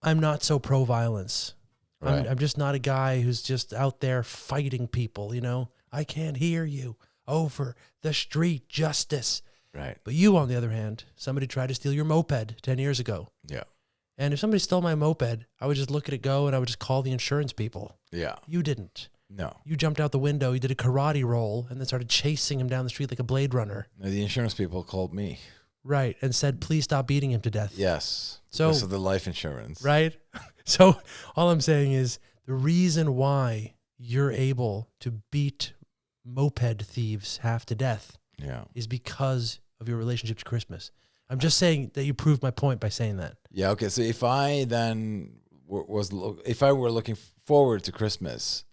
Speaker 2: not so pro-violence.
Speaker 1: Right.
Speaker 2: I'm just not a guy who's just out there fighting people, you know. I can't hear you over the street, justice.
Speaker 1: Right.
Speaker 2: But you, on the other hand, somebody tried to steal your moped 10 years ago.
Speaker 1: Yeah.
Speaker 2: And if somebody stole my moped, I would just look at it go and I would just call the insurance people.
Speaker 1: Yeah.
Speaker 2: You didn't.
Speaker 1: No.
Speaker 2: You jumped out the window, you did a karate roll, and then started chasing him down the street like a Blade Runner.
Speaker 1: No, the insurance people called me.
Speaker 2: Right, and said, please stop beating him to death.
Speaker 1: Yes.
Speaker 2: So-
Speaker 1: Because of the life insurance.
Speaker 2: Right? So all I'm saying is the reason why you're able to beat moped thieves half to death
Speaker 1: Yeah.
Speaker 2: is because of your relationship to Christmas. I'm just saying that you proved my point by saying that.
Speaker 1: Yeah. Okay. So if I then if I were looking forward to Christmas,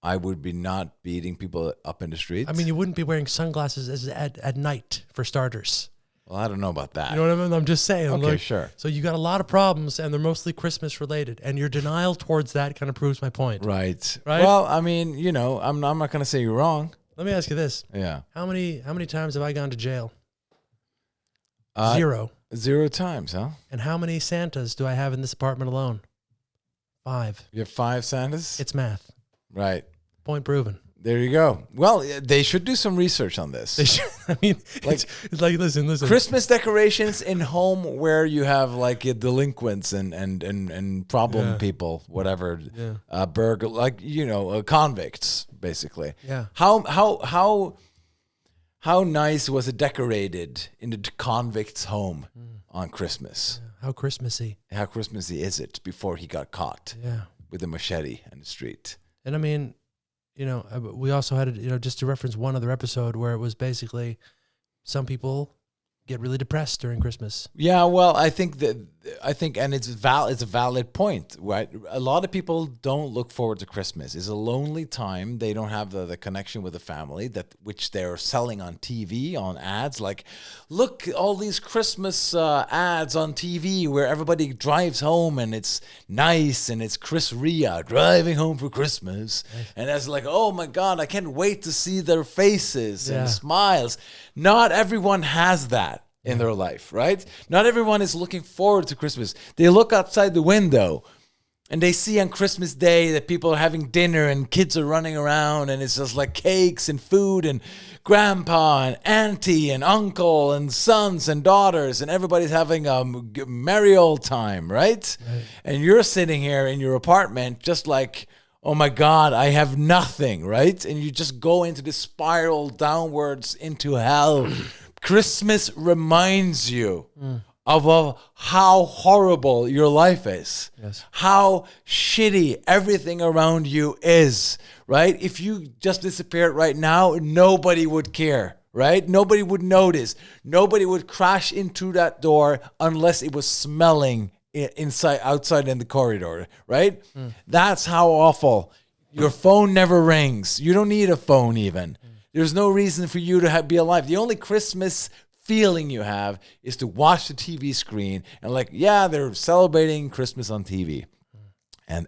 Speaker 1: I would be not beating people up in the streets.
Speaker 2: I mean, you wouldn't be wearing sunglasses at night, for starters.
Speaker 1: Well, I don't know about that.
Speaker 2: You know what I mean? I'm just saying.
Speaker 1: Okay,
Speaker 2: like,
Speaker 1: sure.
Speaker 2: So you got a lot of problems, and they're mostly Christmas related. And your denial towards that kind of proves my point.
Speaker 1: Right.
Speaker 2: Right?
Speaker 1: Well, I mean, I'm not going to say you're wrong.
Speaker 2: Let me ask you this:
Speaker 1: Yeah.
Speaker 2: How many times have I gone to jail?
Speaker 1: 0
Speaker 2: 0.
Speaker 1: times, huh?
Speaker 2: And how many Santas do I have in this apartment alone? 5.
Speaker 1: You have 5 Santas?
Speaker 2: It's math.
Speaker 1: Right.
Speaker 2: Point proven.
Speaker 1: There you go. Well, they should do some research on this.
Speaker 2: They should, I mean,
Speaker 1: Like-
Speaker 2: it's like listen.
Speaker 1: Christmas decorations in home where you have like delinquents and problem
Speaker 2: Yeah.
Speaker 1: people, whatever,
Speaker 2: Yeah.
Speaker 1: burglar, like convicts, basically.
Speaker 2: Yeah.
Speaker 1: How nice was it decorated in the convict's home on Christmas?
Speaker 2: How Christmassy.
Speaker 1: How Christmassy is it before he got caught
Speaker 2: Yeah.
Speaker 1: with a machete in the street?
Speaker 2: And I mean, we also had, just to reference one other episode where it was basically some people get really depressed during Christmas.
Speaker 1: Yeah, well, I think, and it's a valid point, right? A lot of people don't look forward to Christmas. It's a lonely time. They don't have the connection with the family which they're selling on TV, on ads. Like, look, all these Christmas ads on TV where everybody drives home and it's nice and it's Chris Ria driving home for Christmas. And that's like, oh my God, I can't wait to see their faces
Speaker 2: Yeah.
Speaker 1: and smiles. Not everyone has that in their life, right? Not everyone is looking forward to Christmas. They look outside the window and they see on Christmas Day that people are having dinner and kids are running around and it's just like cakes and food and grandpa and auntie and uncle and sons and daughters and everybody's having a merry old time, right? And you're sitting here in your apartment just like, oh my God, I have nothing, right? And you just go into this spiral downwards into hell. Christmas reminds you of how horrible your life is.
Speaker 2: Yes.
Speaker 1: How shitty everything around you is, right? If you just disappeared right now, nobody would care, right? Nobody would notice. Nobody would crash into that door unless it was smelling outside in the corridor, right? That's how awful. Your phone never rings. You don't need a phone even. There's no reason for you to be alive. The only Christmas feeling you have is to watch the TV screen and like, yeah, they're celebrating Christmas on TV. And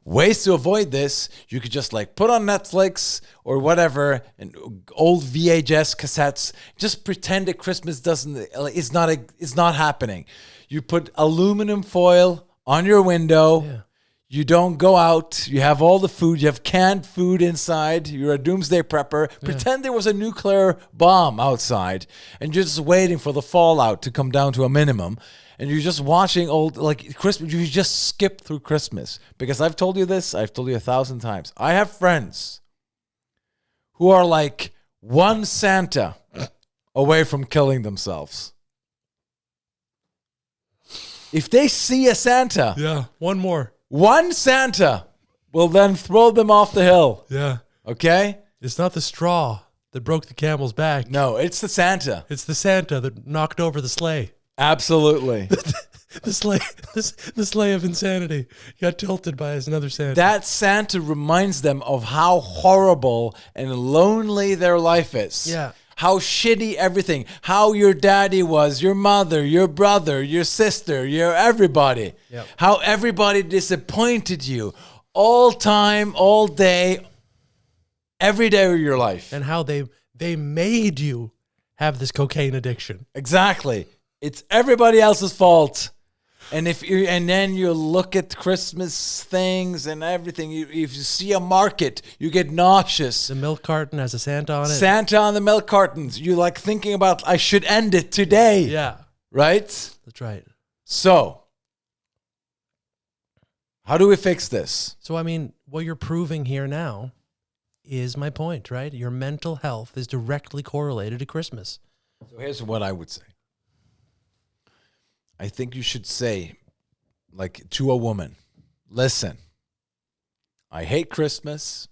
Speaker 1: ways to avoid this, you could just like put on Netflix or whatever and old VHS cassettes. Just pretend that Christmas it's not happening. You put aluminum foil on your window.
Speaker 2: Yeah.
Speaker 1: You don't go out. You have all the food. You have canned food inside. You're a doomsday prepper. Pretend there was a nuclear bomb outside and you're just waiting for the fallout to come down to a minimum. And you're just watching old, like Christmas. You just skip through Christmas. Because I've told you this. I've told you 1,000 times. I have friends who are like one Santa away from killing themselves. If they see a Santa.
Speaker 2: Yeah.
Speaker 1: One Santa will then throw them off the hill.
Speaker 2: Yeah.
Speaker 1: Okay?
Speaker 2: It's not the straw that broke the camel's back.
Speaker 1: No, it's the Santa.
Speaker 2: It's the Santa that knocked over the sleigh.
Speaker 1: Absolutely.
Speaker 2: The sleigh of insanity got tilted by another Santa.
Speaker 1: That Santa reminds them of how horrible and lonely their life is.
Speaker 2: Yeah.
Speaker 1: How shitty everything, how your daddy was, your mother, your brother, your sister, your everybody.
Speaker 2: Yep.
Speaker 1: How everybody disappointed you all time, all day, every day of your life.
Speaker 2: And how they made you have this cocaine addiction.
Speaker 1: Exactly. It's everybody else's fault. And then you look at Christmas things and everything. If you see a market, you get nauseous.
Speaker 2: The milk carton has a Santa on it.
Speaker 1: Santa on the milk cartons. You like thinking about, I should end it today.
Speaker 2: Yeah.
Speaker 1: Right?
Speaker 2: That's right.
Speaker 1: So, how do we fix this?
Speaker 2: So, I mean, what you're proving here now is my point, right? Your mental health is directly correlated to Christmas.
Speaker 1: So here's what I would say. I think you should say, like, to a woman, listen, I hate Christmas.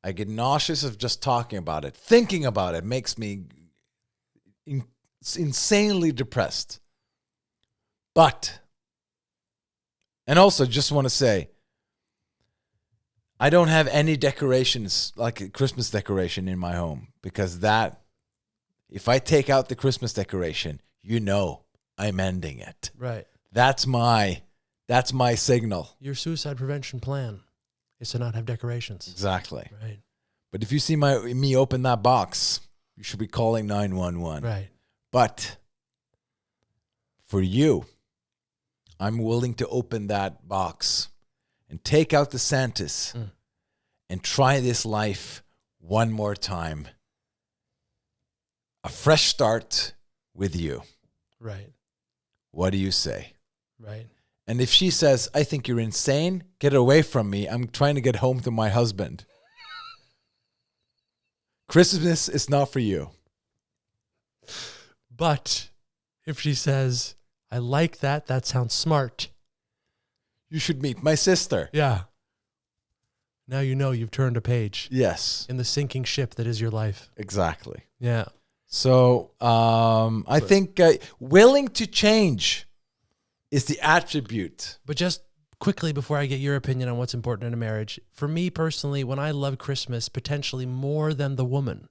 Speaker 1: I get nauseous of just talking about it. Thinking about it makes me insanely depressed. But, and also just want to say, I don't have any decorations, like a Christmas decoration in my home, because if I take out the Christmas decoration, I'm ending it.
Speaker 2: Right.
Speaker 1: That's my signal.
Speaker 2: Your suicide prevention plan is to not have decorations.
Speaker 1: Exactly.
Speaker 2: Right.
Speaker 1: But if you see me open that box, you should be calling 911.
Speaker 2: Right.
Speaker 1: But for you, I'm willing to open that box and take out the Santas and try this life one more time. A fresh start with you.
Speaker 2: Right.
Speaker 1: What do you say?
Speaker 2: Right.
Speaker 1: And if she says, I think you're insane, get away from me. I'm trying to get home to my husband. Christmas is not for you.
Speaker 2: But if she says, I like that, that sounds smart.
Speaker 1: You should meet my sister.
Speaker 2: Yeah. Now you know you've turned a page.
Speaker 1: Yes.
Speaker 2: In the sinking ship that is your life.
Speaker 1: Exactly.
Speaker 2: Yeah.
Speaker 1: So I think willing to change is the attribute.
Speaker 2: But just quickly before I get your opinion on what's important in a marriage, for me personally, when I love Christmas potentially more than the woman,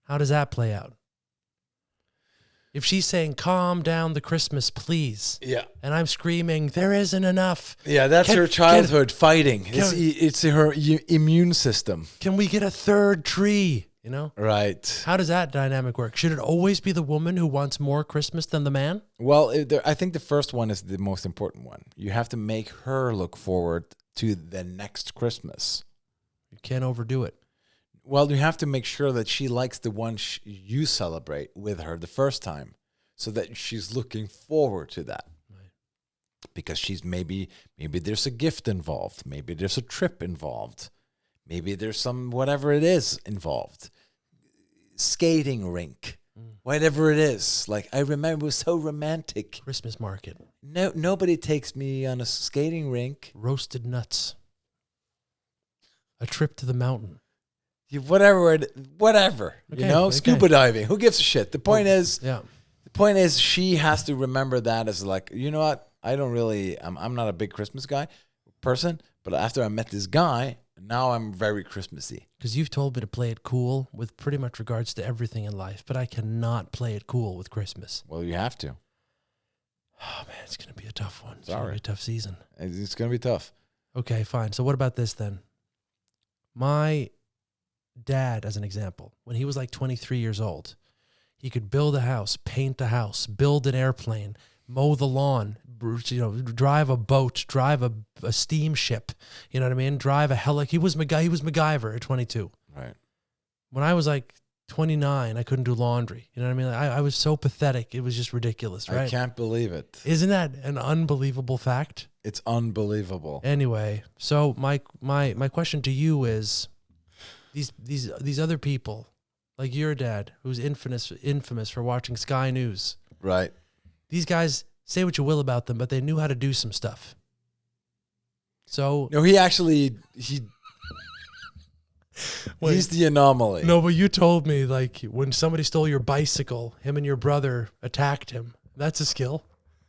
Speaker 2: how does that play out? If she's saying, calm down the Christmas, please.
Speaker 1: Yeah.
Speaker 2: And I'm screaming, there isn't enough.
Speaker 1: Yeah, that's her childhood fighting. It's her immune system.
Speaker 2: Can we get a third tree? You know?
Speaker 1: Right.
Speaker 2: How does that dynamic work? Should it always be the woman who wants more Christmas than the man?
Speaker 1: Well, I think the first one is the most important one. You have to make her look forward to the next Christmas.
Speaker 2: You can't overdo it.
Speaker 1: Well, you have to make sure that she likes the one you celebrate with her the first time, so that she's looking forward to that.
Speaker 2: Right.
Speaker 1: Because she's maybe there's a gift involved. Maybe there's a trip involved. Maybe there's some whatever it is involved. Skating rink. whatever it is. Like, I remember it was so romantic.
Speaker 2: Christmas market.
Speaker 1: No, nobody takes me on a skating rink.
Speaker 2: Roasted nuts. A trip to the mountain.
Speaker 1: Whatever,
Speaker 2: Okay.
Speaker 1: scuba diving. Who gives a shit? The point is,
Speaker 2: Yeah.
Speaker 1: she has to remember that as like, you know what? I'm not a big Christmas person, but after I met this guy, now I'm very Christmassy.
Speaker 2: Because you've told me to play it cool with pretty much regards to everything in life, but I cannot play it cool with Christmas.
Speaker 1: Well, you have to.
Speaker 2: Oh, man, it's going to be a tough one. It's
Speaker 1: Sorry.
Speaker 2: going to be a tough season.
Speaker 1: It's going to be tough.
Speaker 2: Okay, fine. So what about this then? My dad, as an example, when he was like 23 years old, he could build a house, paint a house, build an airplane, mow the lawn, drive a boat, drive a steamship, you know what I mean? Drive a helicopter. He was MacGyver at 22.
Speaker 1: Right.
Speaker 2: When I was like 29, I couldn't do laundry. You know what I mean? I was so pathetic. It was just ridiculous, right?
Speaker 1: I can't believe it.
Speaker 2: Isn't that an unbelievable fact?
Speaker 1: It's unbelievable.
Speaker 2: Anyway, so my question to you is, these other people, like your dad, who's infamous for watching Sky News.
Speaker 1: Right.
Speaker 2: These guys, say what you will about them, but they knew how to do some stuff. So
Speaker 1: No, he's the anomaly.
Speaker 2: No, but you told me like when somebody stole your bicycle, him and your brother attacked him. That's a skill.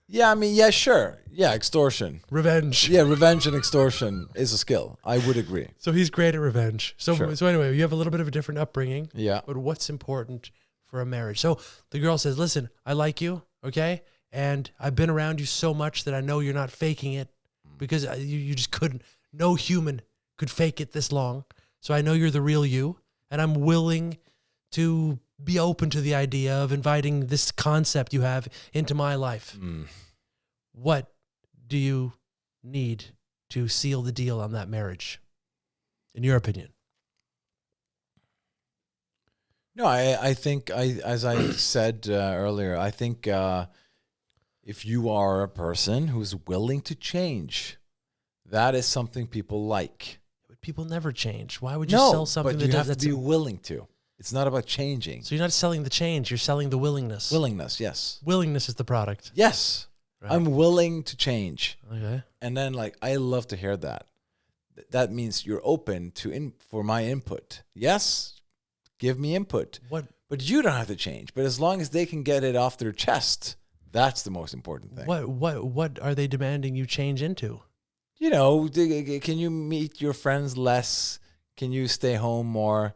Speaker 1: Yeah, I mean, yeah, sure. Yeah, extortion.
Speaker 2: Revenge.
Speaker 1: Yeah, revenge and extortion is a skill. I would agree.
Speaker 2: So he's great at revenge. So
Speaker 1: Sure.
Speaker 2: so anyway, you have a little bit of a different upbringing.
Speaker 1: Yeah.
Speaker 2: But what's important for a marriage? So the girl says, "Listen, I like you, okay? And I've been around you so much that I know you're not faking it because you just couldn't. No human could fake it this long. So I know you're the real you, and I'm willing to be open to the idea of inviting this concept you have into my life. What do you need to seal the deal on that marriage, in your opinion?"
Speaker 1: No, I think, as I said earlier, I think if you are a person who's willing to change, that is something people like.
Speaker 2: But people never change. Why would you sell something
Speaker 1: but
Speaker 2: that
Speaker 1: you
Speaker 2: does
Speaker 1: have to be willing to. It's not about changing.
Speaker 2: So you're not selling the change, you're selling the willingness.
Speaker 1: Willingness, yes.
Speaker 2: Willingness is the product.
Speaker 1: Yes.
Speaker 2: Right.
Speaker 1: I'm willing to change.
Speaker 2: Okay.
Speaker 1: And then, like, I love to hear that. That means you're open for my input. Yes, give me input.
Speaker 2: What?
Speaker 1: But you don't have to change. But as long as they can get it off their chest, that's the most important thing.
Speaker 2: What are they demanding you change into?
Speaker 1: You know, can you meet your friends less? Can you stay home more?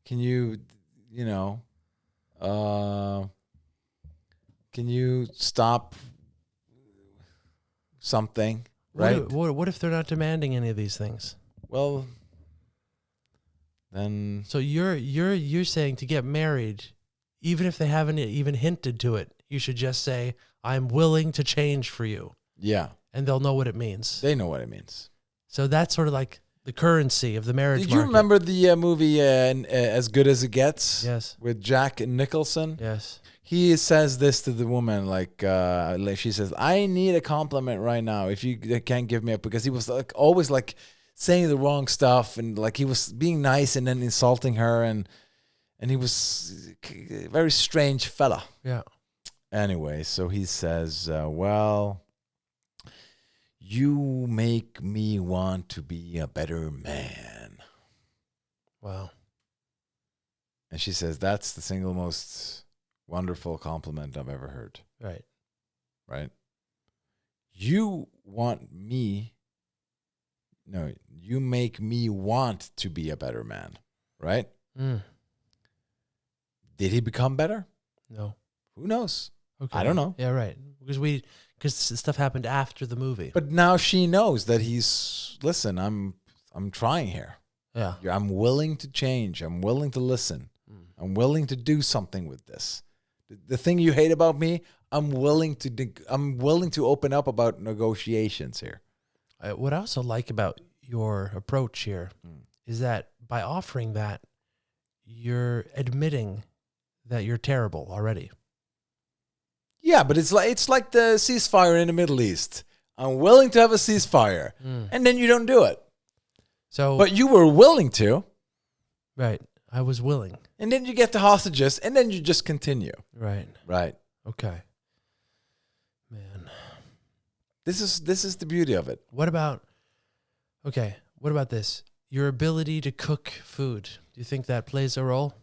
Speaker 1: Can you, can you stop something? Right?
Speaker 2: What if they're not demanding any of these things?
Speaker 1: Well, then
Speaker 2: So you're saying to get married, even if they haven't even hinted to it, you should just say, "I'm willing to change for you,"
Speaker 1: yeah,
Speaker 2: and they'll know what it means.
Speaker 1: they know what it means.
Speaker 2: So that's sort of like the currency of the marriage
Speaker 1: Did you
Speaker 2: market.
Speaker 1: remember the movie As Good as It Gets?
Speaker 2: Yes.
Speaker 1: With Jack Nicholson?
Speaker 2: Yes.
Speaker 1: He says this to the woman, like she says, "I need a compliment right now. If you can't give me up," because he was like always like saying the wrong stuff, and like he was being nice and then insulting her, and he was a very strange fella.
Speaker 2: Yeah.
Speaker 1: Anyway, so he says, "Well, you make me want to be a better man."
Speaker 2: Wow.
Speaker 1: And she says, "That's the single most wonderful compliment I've ever heard."
Speaker 2: Right.
Speaker 1: Right? You make me want to be a better man. Right?
Speaker 2: Mm.
Speaker 1: Did he become better?
Speaker 2: No.
Speaker 1: Who knows?
Speaker 2: Okay.
Speaker 1: I don't know.
Speaker 2: Yeah, right. Because stuff happened after the movie.
Speaker 1: But now she knows that listen, I'm trying here.
Speaker 2: Yeah.
Speaker 1: I'm willing to change. I'm willing to listen. I'm willing to do something with this. The thing you hate about me, I'm willing to open up about negotiations here.
Speaker 2: What I also like about your approach here is that by offering that, you're admitting that you're terrible already.
Speaker 1: Yeah, but it's like the ceasefire in the Middle East. I'm willing to have a ceasefire, and then you don't do it.
Speaker 2: So,
Speaker 1: But you were willing to.
Speaker 2: right. I was willing.
Speaker 1: And then you get the hostages, and then you just continue.
Speaker 2: Right.
Speaker 1: Right.
Speaker 2: Okay. Man.
Speaker 1: This is the beauty of it.
Speaker 2: What about this? Your ability to cook food. Do you think that plays a role?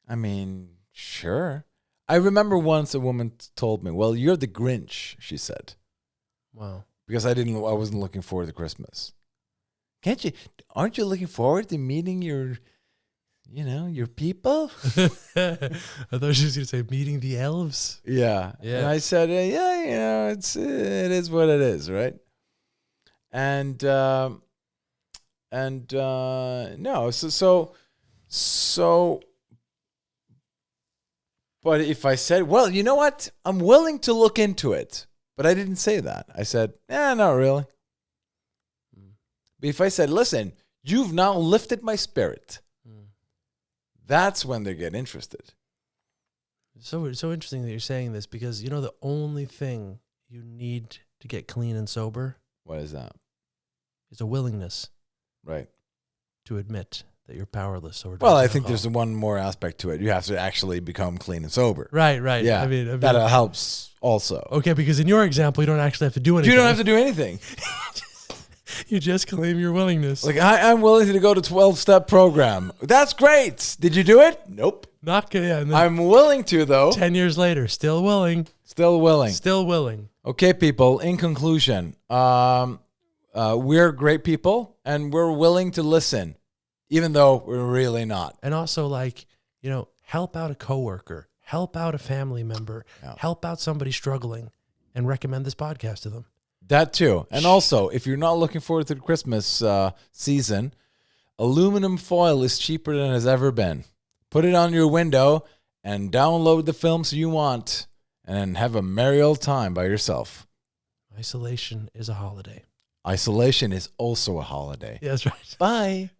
Speaker 1: I mean, sure. I remember once a woman told me, "Well, you're the Grinch," she said.
Speaker 2: Wow.
Speaker 1: Because I wasn't looking forward to Christmas. Aren't you looking forward to meeting your people?
Speaker 2: I thought she was going to say meeting the elves.
Speaker 1: Yeah. And I said, yeah, it is what it is, right? And no, so but if I said, well, you know what? I'm willing to look into it. But I didn't say that. I said, not really. But if I said, listen, you've now lifted my spirit, that's when they get interested.
Speaker 2: So interesting that you're saying this, because the only thing you need to get clean and sober,
Speaker 1: What is that?
Speaker 2: is a willingness,
Speaker 1: Right.
Speaker 2: to admit that you're powerless over.
Speaker 1: Well, I think there's one more aspect to it. You have to actually become clean and sober.
Speaker 2: Right.
Speaker 1: Yeah.
Speaker 2: I mean
Speaker 1: that helps also.
Speaker 2: Okay, because in your example, you don't actually have to do anything.
Speaker 1: You don't have to do anything.
Speaker 2: You just claim your willingness.
Speaker 1: Like, I'm willing to go to 12-step program. That's great. Did you do it? Nope.
Speaker 2: Not good. Yeah, and then
Speaker 1: I'm willing to, though.
Speaker 2: 10 years later, still willing.
Speaker 1: Still willing.
Speaker 2: Still willing.
Speaker 1: Okay, people, in conclusion, we're great people, and we're willing to listen, even though we're really not.
Speaker 2: And also, help out a coworker, help out a family member, help out somebody struggling, and recommend this podcast to them.
Speaker 1: That too. And also, if you're not looking forward to the Christmas season, aluminum foil is cheaper than it has ever been. Put it on your window and download the films you want and have a merry old time by yourself.
Speaker 2: Isolation is a holiday.
Speaker 1: Isolation is also a holiday.
Speaker 2: Yeah, that's right.
Speaker 1: Bye.